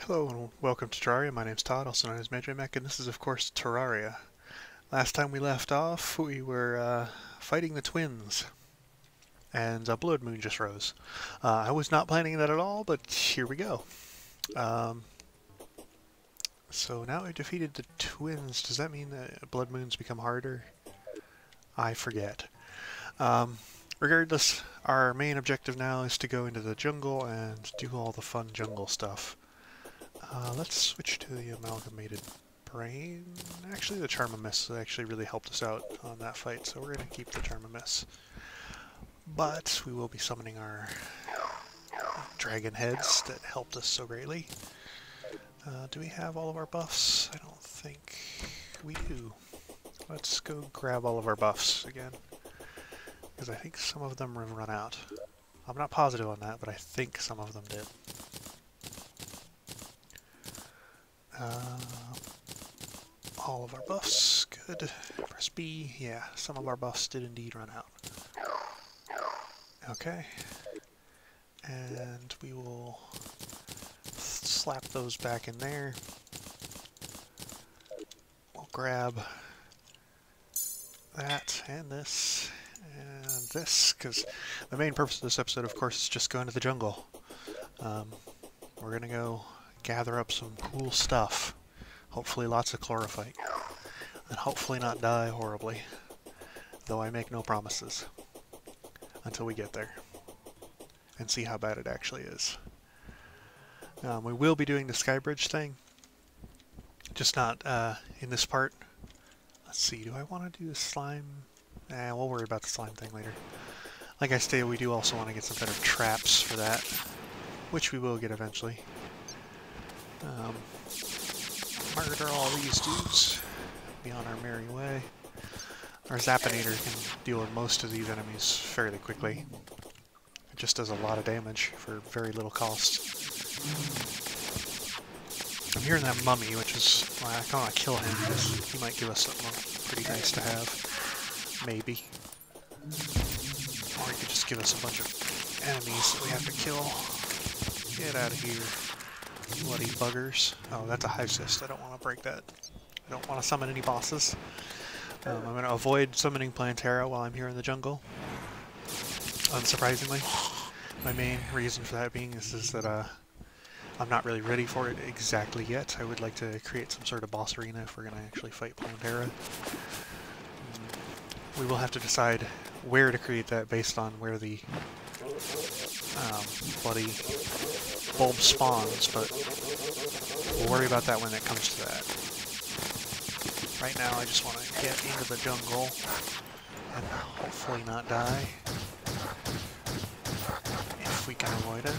Hello and welcome to Terraria. My name's Todd, also known as MajMech, and this is of course Terraria. Last time we left off, we were fighting the twins, and a blood moon just rose. I was not planning that at all, but here we go. So now we've defeated the twins. Does that mean that blood moons become harder? I forget. Regardless, our main objective now is to go into the jungle and do all the fun jungle stuff. Let's switch to the amalgamated brain. Actually, the Charmamis actually really helped us out on that fight, so we're going to keep the Charmamis. But we will be summoning our dragon heads that helped us so greatly. Do we have all of our buffs? I don't think we do. Let's go grab all of our buffs again, because I think some of them have run out. I'm not positive on that, but I think some of them did. All of our buffs, good. Press B, yeah, some of our buffs did indeed run out. Okay, and we will slap those back in there. We'll grab that and this, because the main purpose of this episode, of course, is just going to the jungle. We're going to go gather up some cool stuff. Hopefully lots of chlorophyte. And hopefully not die horribly. Though I make no promises. Until we get there. And see how bad it actually is. We will be doing the sky bridge thing. Just not in this part. Let's see, do I want to do the slime? We'll worry about the slime thing later. Like I stated, we do also want to get some better traps for that. Which we will get eventually. Murder all these dudes. Be on our merry way. Our Zappinator can deal with most of these enemies fairly quickly. It just does a lot of damage for very little cost. I'm hearing that mummy, which is why I kind of want to kill him, because he might give us something pretty nice to have. Maybe. Or he could just give us a bunch of enemies that we have to kill. Get out of here. Bloody buggers. Oh, that's a hive cyst. I don't want to break that. I don't want to summon any bosses. I'm going to avoid summoning Plantera while I'm here in the jungle. Unsurprisingly. My main reason for that being is that I'm not really ready for it exactly yet. I would like to create some sort of boss arena if we're going to actually fight Plantera. We will have to decide where to create that based on where the bloody bulb spawns, but we'll worry about that when it comes to that. Right now I just want to get into the jungle and hopefully not die, if we can avoid it.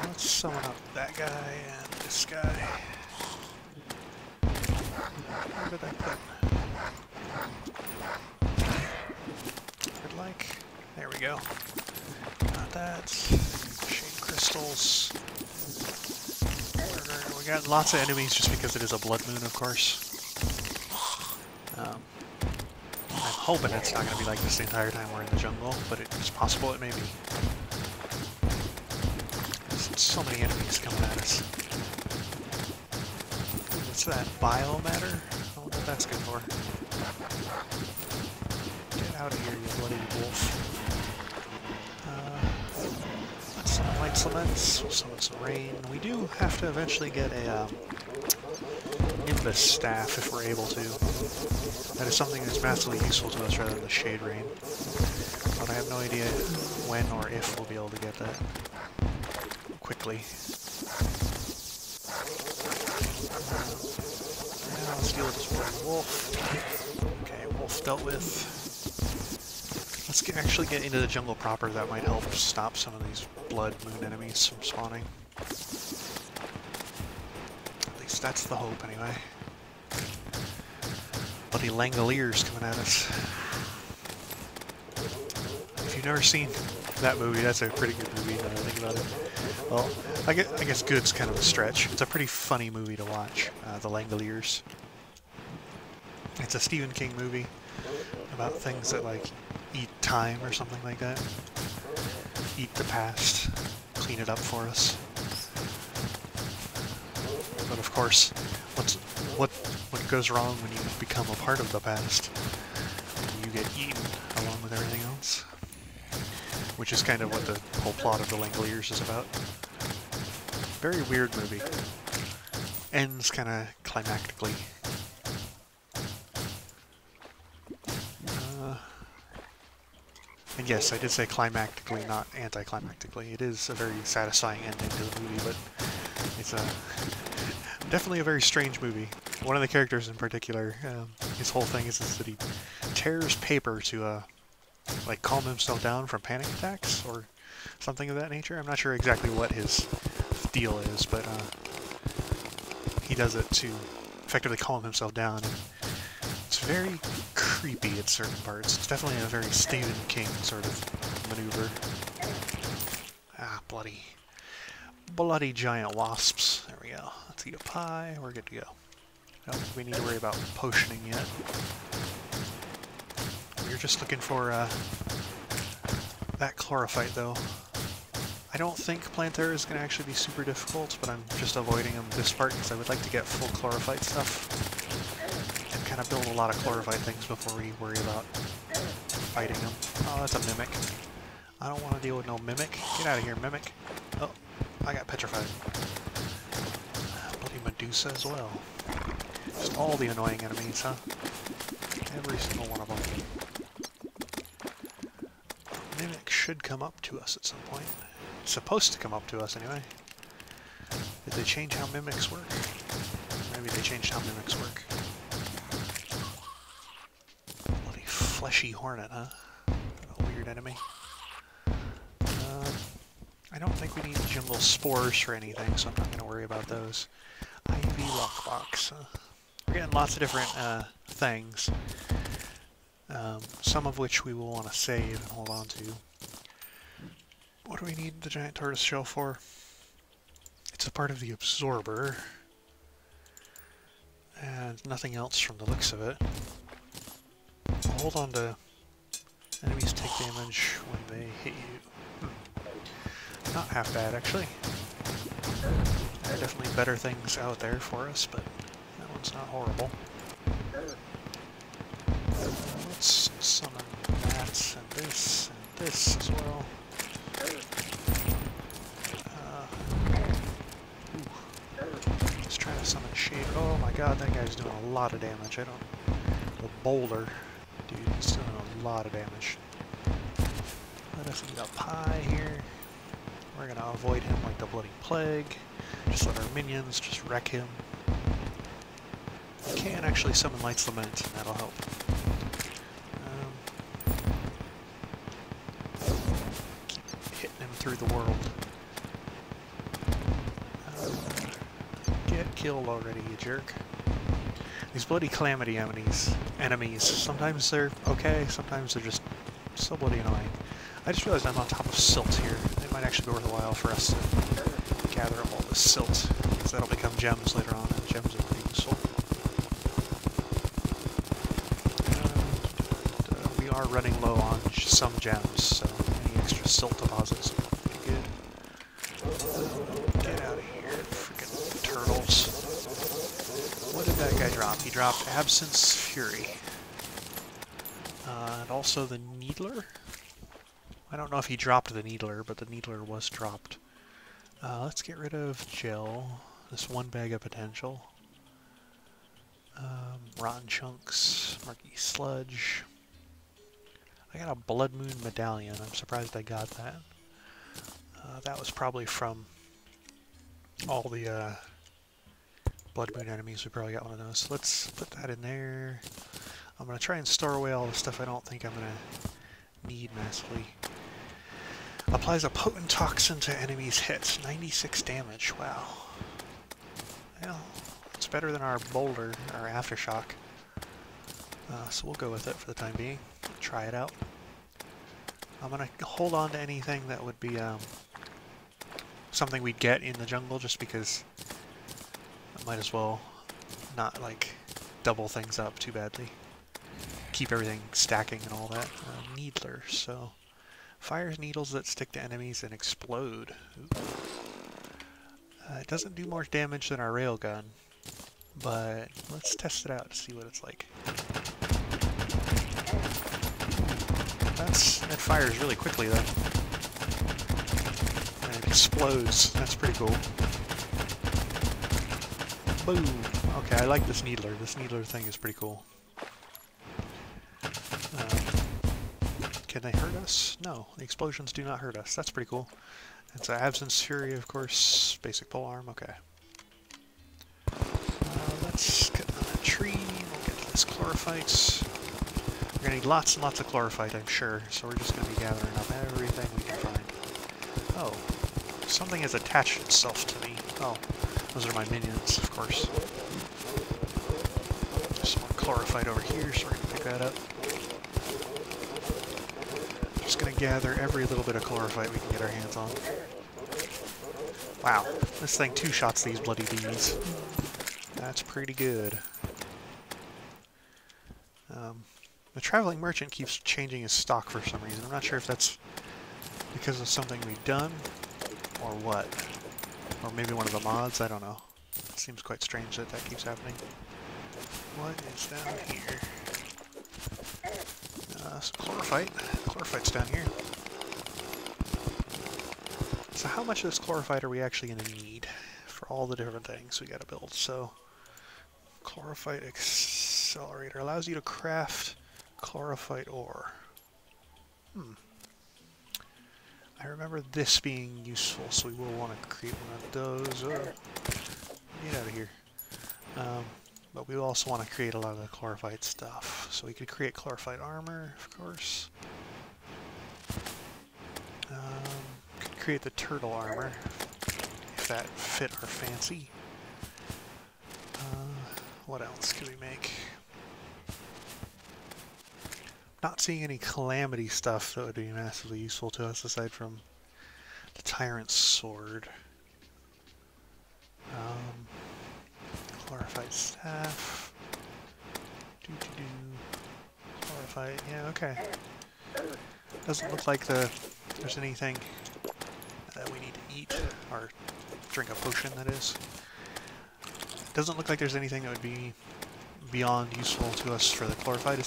Let's summon up that guy and this guy. Where did I put? I'd like. There we go. Got that. Shade crystals. Murder. We got lots of enemies just because it is a blood moon, of course. I'm hoping it's not going to be like this the entire time we're in the jungle, but it's possible it may be. There's so many enemies coming at us. What's that? Biomatter? I wonder what that's good for. Get out of here, you bloody wolf. Let's summon light cements, we'll summon some rain. We do have to eventually get a Nimbus staff if we're able to. That is something that's massively useful to us rather than the shade rain. But I have no idea when or if we'll be able to get that quickly. Now let's deal with this bloody wolf. Okay, wolf dealt with. Let's actually get into the jungle proper. That might help stop some of these blood moon enemies from spawning. At least that's the hope, anyway. Bloody Langoliers coming at us. If you've never seen that movie, that's a pretty good movie now that I think about it. Well, I guess good's kind of a stretch. It's a pretty funny movie to watch, The Langoliers. It's a Stephen King movie about things that, like, eat time or something like that. Eat the past, clean it up for us. But of course, what goes wrong when you become a part of the past? You get eaten along with everything else. Which is kind of what the whole plot of the Langoliers is about. Very weird movie. Ends kind of climactically. And yes, I did say climactically, not anticlimactically. It is a very satisfying ending to the movie, but it's definitely a very strange movie. One of the characters in particular, his whole thing is that he tears paper to like calm himself down from panic attacks or something of that nature. I'm not sure exactly what his deal is, but he does it to effectively calm himself down. And it's very creepy at certain parts. It's definitely a very Stephen King sort of maneuver. Ah, bloody giant wasps. There we go. Let's eat a pie. We're good to go. I don't think we need to worry about potioning yet. We're just looking for that chlorophyte, though. I don't think Plantera is going to actually be super difficult, but I'm just avoiding them this part because I would like to get full chlorophyte stuff and kind of build a lot of chlorophyte things before we worry about fighting them. Oh, that's a mimic. I don't want to deal with no mimic. Get out of here, mimic. Oh, I got petrified. Bloody Medusa as well. Just all the annoying enemies, huh? Every single one of them. Mimic should come up to us at some point. It's supposed to come up to us anyway. Did they change how mimics work? Maybe they changed how mimics work. Bloody fleshy hornet, huh? A weird enemy. I don't think we need jungle spores for anything, so I'm not going to worry about those. IV lockbox. We're getting lots of different things. Some of which we will want to save and hold on to. What do we need the giant tortoise shell for? It's a part of the absorber. And nothing else from the looks of it. We'll hold on to enemies take damage when they hit you. Not half bad, actually. There are definitely better things out there for us, but that one's not horrible. Let's summon that and this as well. Let's try to summon Shade. Oh my god, that guy's doing a lot of damage. The boulder, dude, he's doing a lot of damage. Let us eat a pie here. We're gonna avoid him like the bloody plague. Just let our minions just wreck him. We can actually summon Light's Lament, and that'll help. Keep hitting him through the world. Get killed already, you jerk. These bloody calamity enemies, sometimes they're okay, sometimes they're just so bloody annoying. I just realized I'm on top of silt here. It might actually be worthwhile for us to gather up all this silt, because that'll become gems later on, and gems are pretty useful. And, we are running low on some gems, so any extra silt deposits would be pretty good. Get out of here, freaking turtles. What did that guy drop? He dropped Absence Fury. And also the Needler? I don't know if he dropped the Needler, but the Needler was dropped. Let's get rid of Gel. This one bag of potential. Rotten Chunks. Murky Sludge. I got a Blood Moon Medallion. I'm surprised I got that. That was probably from all the Blood Moon enemies. We probably got one of those. Let's put that in there. I'm going to try and store away all the stuff I don't think I'm going to need massively. Applies a potent toxin to enemies' hits. 96 damage. Wow. Well, it's better than our boulder, our aftershock. So we'll go with it for the time being. Try it out. I'm going to hold on to anything that would be something we'd get in the jungle, just because I might as well not, like, double things up too badly. Keep everything stacking and all that. Needler, so... Fires needles that stick to enemies and explode. It doesn't do more damage than our railgun, but let's test it out to see what it's like. That fires really quickly though. And it explodes. That's pretty cool. Boom! Okay, I like this needler. This needler thing is pretty cool. Can they hurt us? No, the explosions do not hurt us. That's pretty cool. It's an Absence Fury, of course. Basic polearm, okay. Let's cut down that tree. We'll get to this chlorophyte. We're going to need lots and lots of chlorophyte, I'm sure. So we're just going to be gathering up everything we can find. Oh, something has attached itself to me. Oh, those are my minions, of course. There's some more chlorophyte over here, so we're going to pick that up. Just going to gather every little bit of chlorophyte we can get our hands on. Wow, this thing two-shots these bloody bees. That's pretty good. The traveling merchant keeps changing his stock for some reason. I'm not sure if that's because of something we've done, or what. Or maybe one of the mods, I don't know. It seems quite strange that that keeps happening. What is down here? Some chlorophyte. Chlorophyte's down here. So how much of this chlorophyte are we actually going to need for all the different things we got to build? So, Chlorophyte Accelerator allows you to craft chlorophyte ore. I remember this being useful, so we will want to create one of those. Get out of here. But we also want to create a lot of the chlorophyte stuff. So we could create chlorophyte armor, of course. Could create the turtle armor, if that fit our fancy. What else could we make? Not seeing any calamity stuff that would be massively useful to us aside from the Tyrant's Sword. Chlorophyte staff. Chlorophyte, yeah, okay. Doesn't look like there's anything that we need to eat, or drink a potion, that is. Doesn't look like there's anything that would be beyond useful to us for the chlorophyte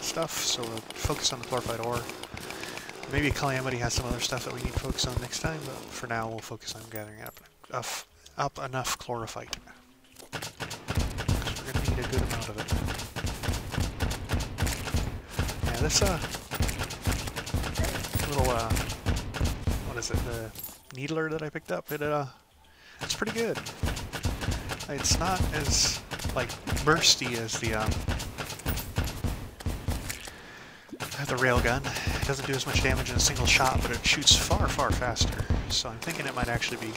stuff, so we'll focus on the chlorophyte ore. Maybe Calamity has some other stuff that we need to focus on next time, but for now we'll focus on gathering up enough chlorophyte. Because we're going to need a good amount of it. Yeah, this little, what is it, the needler that I picked up, it's pretty good. It's not as, like, bursty as the railgun. It doesn't do as much damage in a single shot, but it shoots far, far faster. So I'm thinking it might actually be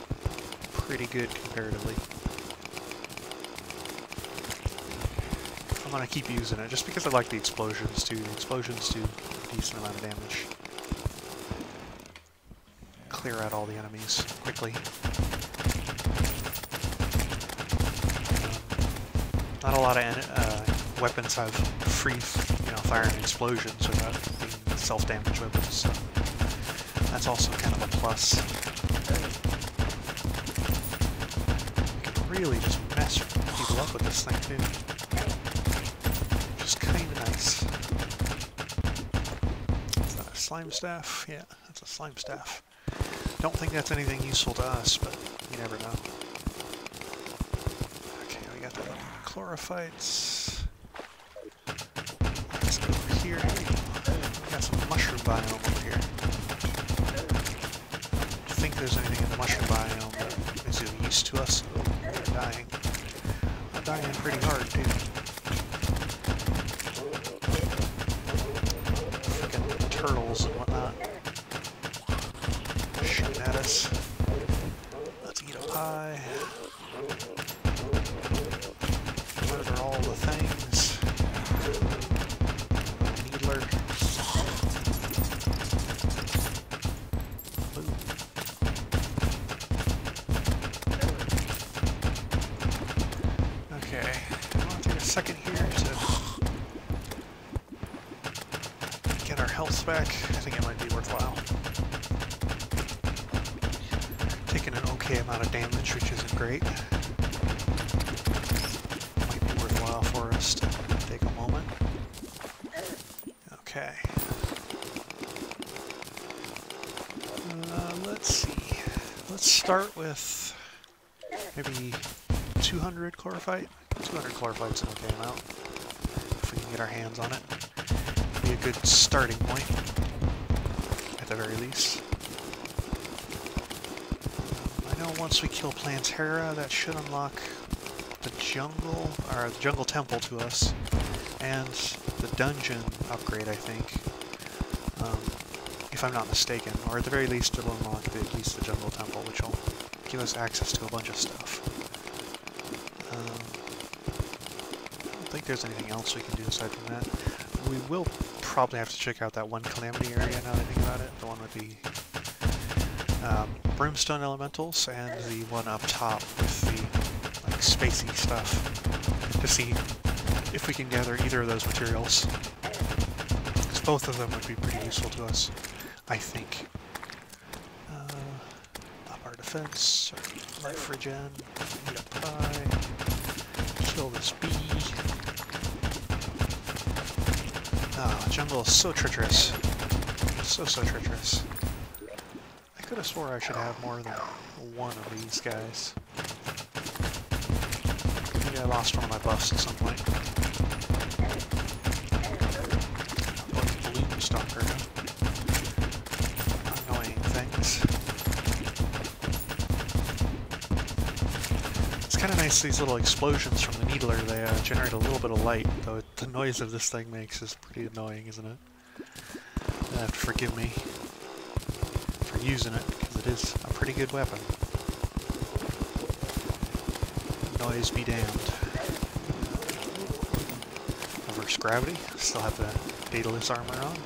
pretty good comparatively. I'm going to keep using it, just because I like the explosions, too. The explosions do a decent amount of damage. Clear out all the enemies quickly. Not a lot of weapons have free, firing explosions without being self-damage weapons, so that's also kind of a plus. You can really just mess people up with this thing, too. Just kind of nice. Is that a slime staff? Yeah, that's a slime staff. Don't think that's anything useful to us, but you never know. Okay, we got the chlorophytes. Let's go over here. We got some mushroom biome over here. I think there's anything in the mushroom biome that is of use to us. Oh, they're dying. They're dying pretty hard, too. Freaking turtles and whatnot. Shooting at us. Let's eat a pie. Murder all the things. Needler. Boom. Okay, I want to take a second here to get our health back. I think it might be worthwhile. Taking an okay okay amount of damage, which isn't great. Might be worthwhile for us to take a moment. Okay. Let's see. Let's start with maybe 200 chlorophyte. 200 chlorophyte's an okay amount, if we can get our hands on it. Be a good starting point, at the very least. I know once we kill Terraria, that should unlock the jungle, or the jungle temple to us, and the dungeon upgrade, I think. If I'm not mistaken, or at the very least it'll unlock at least the jungle temple, which will give us access to a bunch of stuff. I don't think there's anything else we can do aside from that. We will probably have to check out that one calamity area now that I think about it, the one with the brimstone elementals, and the one up top with the like spacey stuff, to see if we can gather either of those materials. Because both of them would be pretty useful to us, I think. Up our defense, our life regen, eat a pie, kill this bee. Ah, the jungle is so treacherous. So treacherous. I could have swore I should have more than one of these guys. Maybe I lost one of my buffs at some point. Balloon stalker. Annoying things. It's kind of nice, these little explosions from the needler. They generate a little bit of light, though the noise of this thing makes is pretty annoying, isn't it? You'll have to forgive me for using it, because it is a pretty good weapon. Noise be damned. Reverse gravity. Still have the Daedalus armor on.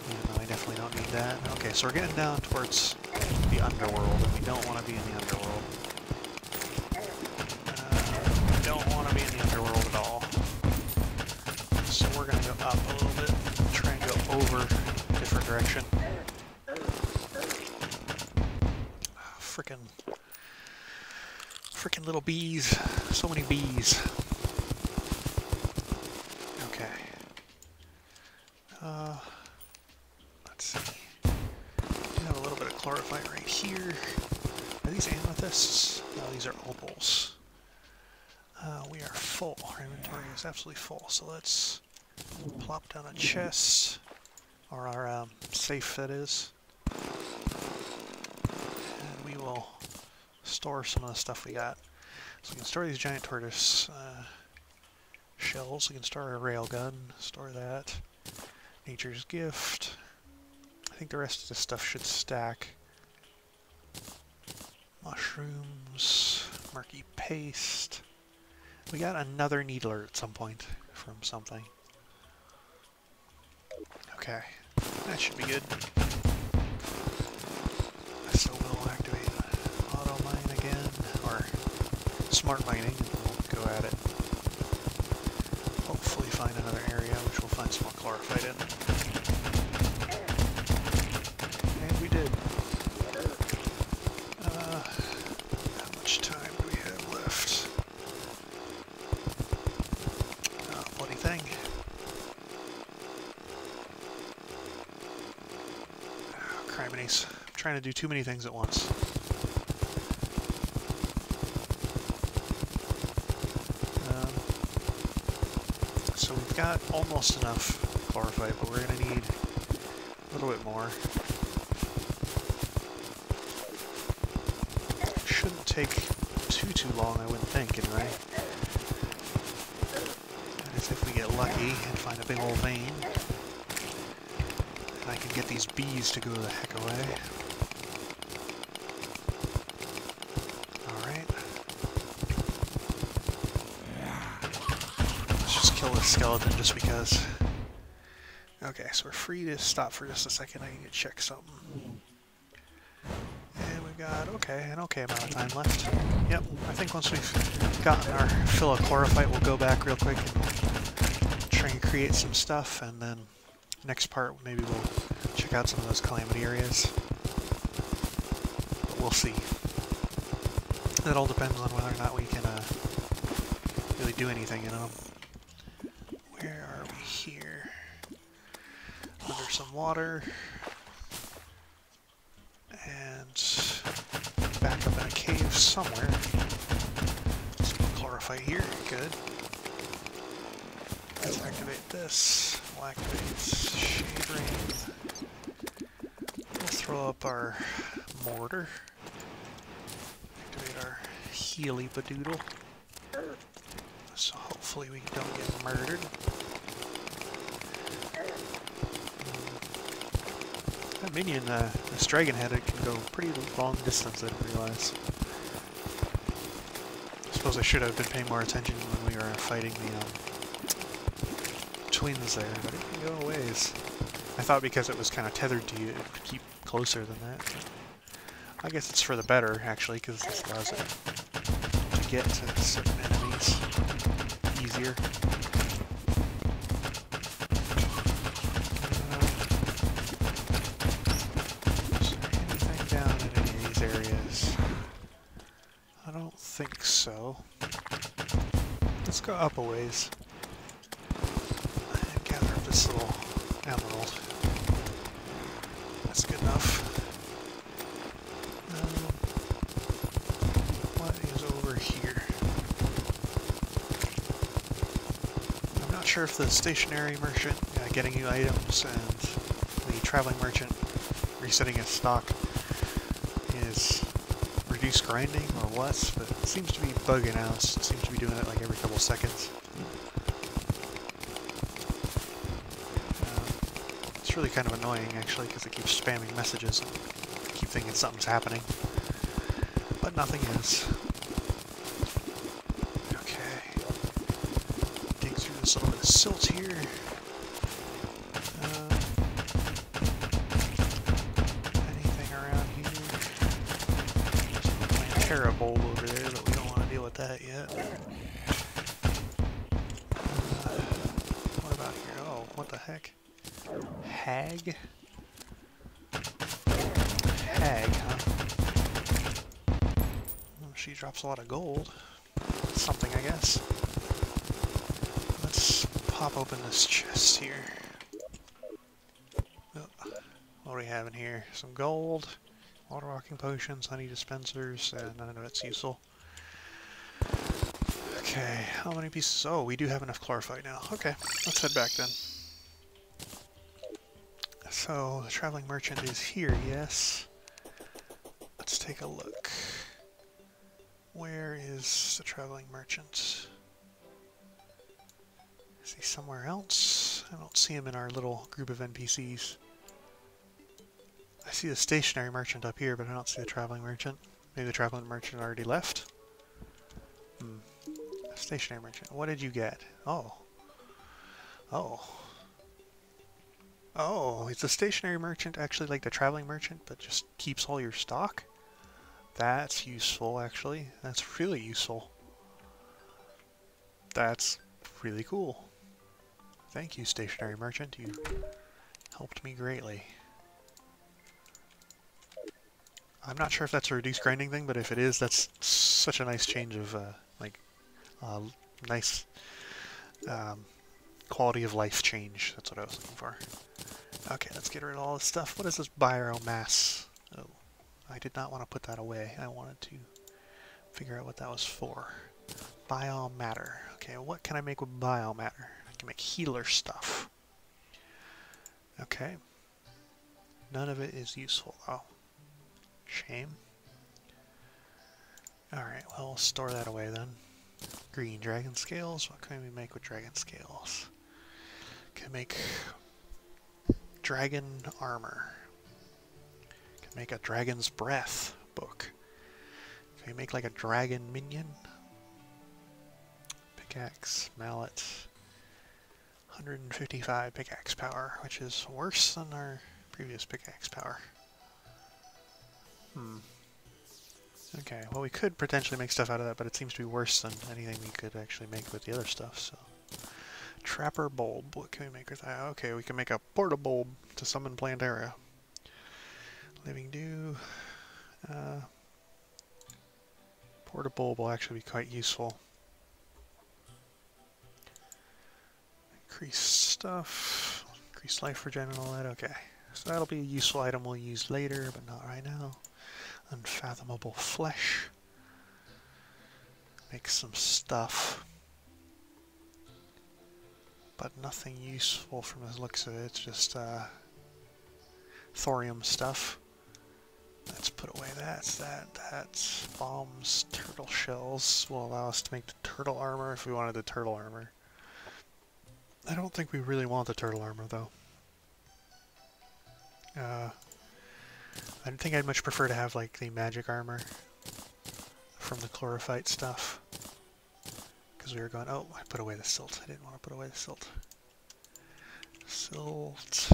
Even though I definitely don't need that. Okay, so we're getting down towards the underworld, and we don't want to be in the underworld. We don't want to be in the underworld at all. So we're going to go up a little bit, try and go over a different direction. Frickin' little bees. So many bees. Okay. Let's see. We have a little bit of chlorophyte right here. Are these amethysts? No, these are opals. We are full. Our inventory is absolutely full. So let's plop down a chest. Or our safe, that is. And we will store some of the stuff we got. So we can store these giant tortoise shells. We can store a railgun. Store that. Nature's gift. I think the rest of this stuff should stack. Mushrooms. Murky paste. We got another needler at some point from something. Okay. That should be good. I still will activate auto mine again, or smart mining, and we'll go at it. Hopefully find another area which we'll find some more chlorophyte in. And we did. How much time do we have left? Bloody thing. Criminies. I'm trying to do too many things at once. So we've got almost enough chlorophyte, but we're going to need a little bit more. Shouldn't take too long, I wouldn't think, anyway. That is if we get lucky and find a big old vein. And I can get these bees to go the heck away. Alright. Let's just kill this skeleton just because. Okay, so we're free to stop for just a second. I need to check something. And we've got, an okay amount of time left. Yep, I think once we've gotten our fill of chlorophyte, we'll go back real quick and try and create some stuff, and then next part maybe we'll check out some of those calamity areas. But we'll see. That all depends on whether or not we can really do anything in them. Where are we here? Under some water. And back up in a cave somewhere. Some chlorophyte here, good. Let's activate this. We'll activate Shade Rain. We'll throw up our mortar. Activate our Healy Badoodle. So hopefully we don't get murdered. That minion, this dragon head, it can go pretty long distance, I didn't realize. I suppose I should have been paying more attention when we were fighting the twins there, but it can go a ways. I thought because it was kind of tethered to you, it would keep closer than that. But I guess it's for the better, actually, because this allows it to get to certain enemies easier. I don't think so. Let's go up a ways and gather up this little emerald. That's good enough. What is over here? I'm not sure if the stationary merchant getting you items and the traveling merchant resetting his stock is reduced grinding or what, but it seems to be bugging out. It seems to be doing it like every couple seconds. It's really kind of annoying actually because it keeps spamming messages and I keep thinking something's happening, but nothing is. Okay, dig through this little bit of silt here. Terra bulb over there, but we don't want to deal with that yet. What about here? Oh, what the heck? Hag? Hag, huh? Well, she drops a lot of gold. Something, I guess. Let's pop open this chest here. Oh, what do we have in here? Some gold. Water walking potions, honey dispensers, and none of it's useful. Okay, how many pieces? Oh, we do have enough chlorophyte now. Okay, let's head back then. So, the traveling merchant is here, yes. Let's take a look. Where is the traveling merchant? Is he somewhere else? I don't see him in our little group of NPCs. I see the stationary merchant up here, but I don't see the traveling merchant. Maybe the traveling merchant already left? Stationary merchant. What did you get? Oh. Oh. Oh, is the stationary merchant actually like the traveling merchant, but just keeps all your stock? That's useful, actually. That's really useful. That's really cool. Thank you, stationary merchant. You helped me greatly. I'm not sure if that's a reduced grinding thing, but if it is, that's such a nice change of, nice quality of life change. That's what I was looking for. Okay, let's get rid of all this stuff. What is this biomass? Oh, I did not want to put that away. I wanted to figure out what that was for. Biomatter. Okay, what can I make with biomatter? I can make healer stuff. Okay. None of it is useful, though. Shame. Alright, well, we'll store that away then. Green dragon scales. What can we make with dragon scales? Can make dragon armor. Can make a dragon's breath book. Can we make like a dragon minion? Pickaxe, mallet. 155 pickaxe power, which is worse than our previous pickaxe power. Okay, well we could potentially make stuff out of that, but it seems to be worse than anything we could actually make with the other stuff, so. Trapper bulb, what can we make with that? Okay, we can make a portable to summon Plantaria. Living dew. Portable will actually be quite useful. Increased stuff, increased life regen and all that, okay. So that'll be a useful item we'll use later, but not right now. Unfathomable flesh. Make some stuff. But nothing useful from the looks of it, it's just thorium stuff. Let's put away that's bombs, turtle shells will allow us to make the turtle armor if we wanted the turtle armor. I don't think we really want the turtle armor though. I think I'd much prefer to have like the magic armor from the chlorophyte stuff. Because we were going, oh, I put away the silt. I didn't want to put away the silt. Silt.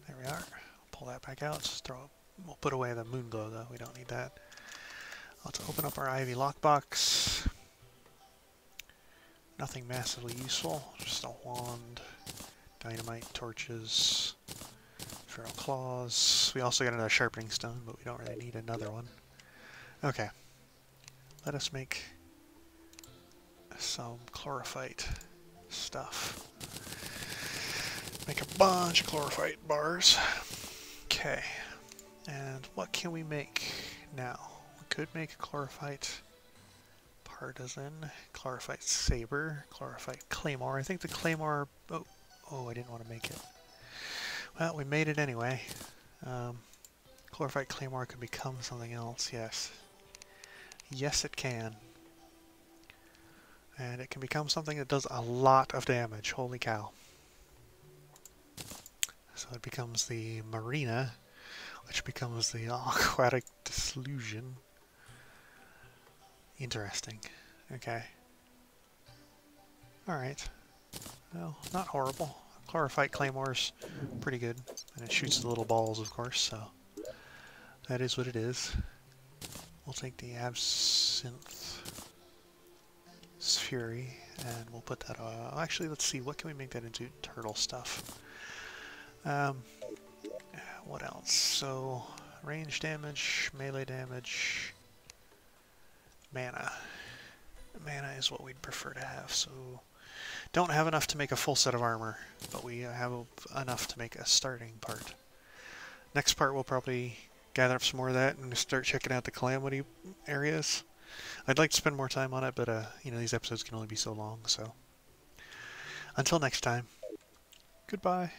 There we are. Pull that back out. Just throw it. We'll put away the moon glow though. We don't need that. Let's open up our ivy lockbox. Nothing massively useful. Just a wand, dynamite, torches, feral claws. We also got another sharpening stone, but we don't really need another one. Okay. Let us make some chlorophyte stuff. Make a bunch of chlorophyte bars. Okay. And what can we make now? We could make a chlorophyte partisan, chlorophyte saber, chlorophyte claymore. I think the claymore... Oh, I didn't want to make it. Well, we made it anyway. Chlorophyte claymore could become something else, yes. Yes, it can. And it can become something that does a lot of damage. Holy cow. So it becomes the marina, which becomes the aquatic disillusion. Interesting. Okay. Alright. Well, not horrible. Chlorophyte claymore's pretty good. And it shoots the little balls, of course, so that is what it is. We'll take the absinthe fury and we'll put that actually, let's see, what can we make that into? Turtle stuff. What else? So, range damage, melee damage, mana. Mana is what we'd prefer to have, so don't have enough to make a full set of armor, but we have enough to make a starting part. Next part we'll probably gather up some more of that and start checking out the calamity areas. I'd like to spend more time on it, but you know, these episodes can only be so long, so until next time, goodbye.